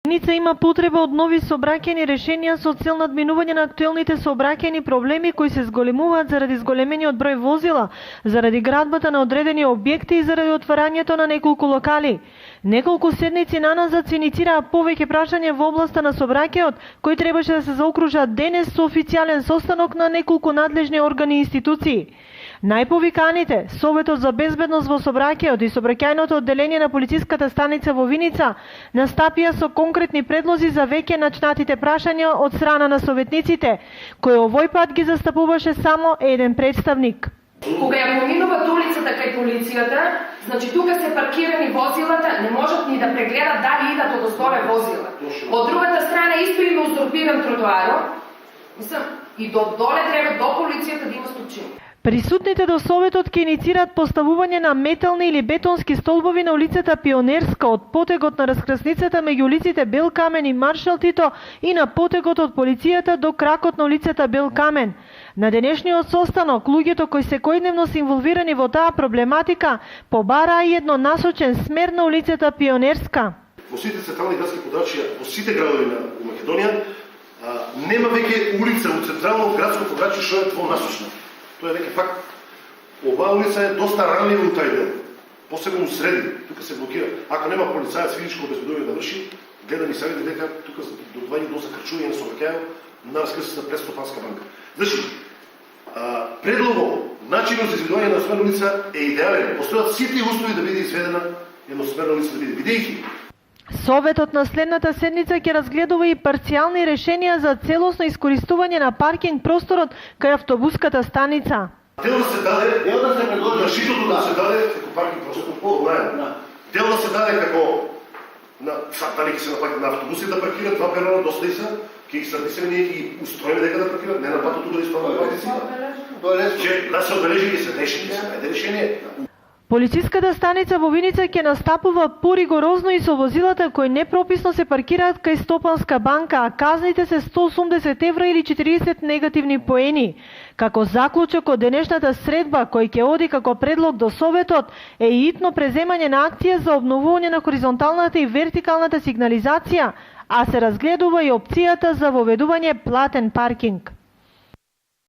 Виница има потреба од нови сообраќајни решенија со цел надминување на актуелните сообраќајни проблеми кои се зголемуваат заради зголемениот број возила, заради градбата на одредени објекти и заради отварањето на неколку локали. Неколку седници наназад се иницираа повеќе прашања во областа на сообраќајот, кои требаше да се заокружат денес со официјален состанок на неколку надлежни органи и институции. Најповиканите, Советот за безбедност во сообраќајот и сообраќајното одделение на полициската станица во Виница настапија со конкретни предлози за веќе начнатите прашања од страна на советниците, кои овој пат ги застапуваше само еден представник. Кога ја поминуват улицата кај полицијата, значи тука се паркирани возилата, не можат ни да прегледат дали идат од оздоле возила. Од другата страна исто има узурпиран тротоарот. Мислам, и до доле треба до полицијата да има стопчини. Присутните до Советот ќе иницираат поставување на метални или бетонски столбови на улицата Пионерска од потегот на раскрсницата меѓу улиците Бел Камен и Маршал Тито и на потегот од полицијата до кракот на улицата Бел Камен. На денешниот состанок, луѓето кои секојдневно се инволвирани во таа проблематика побараа и еднонасочен смер на улицата Пионерска. Во сите централни градски подрачја, во сите градови на Македонија, нема веќе улица во централно градско подрачје што е двонасочна. Тоа е веќе факт. Оваа улица е доста ранлива у тај дел, посебно у среди, тука се блокира. Ако нема полицаец физичко обезбедување да врши, гледам и сагади дека тука доаѓа до закрчување на сообраќајот на раскрсната Престопанска банка. Значи, предлогот, начинот за изведување на едносмерна улица е идеален. Постојат сите услови да биде изведена едносмерна улица да биде, бидејќи Советот на следната седница ќе разгледува и парцијални решенија за целосно искористување на паркинг просторот кај автобуската станица. Дел да се даде, решително да се даде како паркинг простор по-најм. Дел да се даде како дали ќе се наплати на автобусите да паркираат, два перона доста и са, ќе ги сърдисаме, ние ги устроиме дека да паркираат, не на патото да исправат патиците. Че да се одбележи и се решени, ајде решение. Полициската станица во Виница ќе настапува поригорозно и со возилата кои непрописно се паркираат кај Стопанска банка, а казните се 180 евра или 40 негативни поени. Како заклучок од денешната средба, кој ќе оди како предлог до Советот, е и итно преземање на акција за обновување на хоризонталната и вертикалната сигнализација, а се разгледува и опцијата за воведување платен паркинг.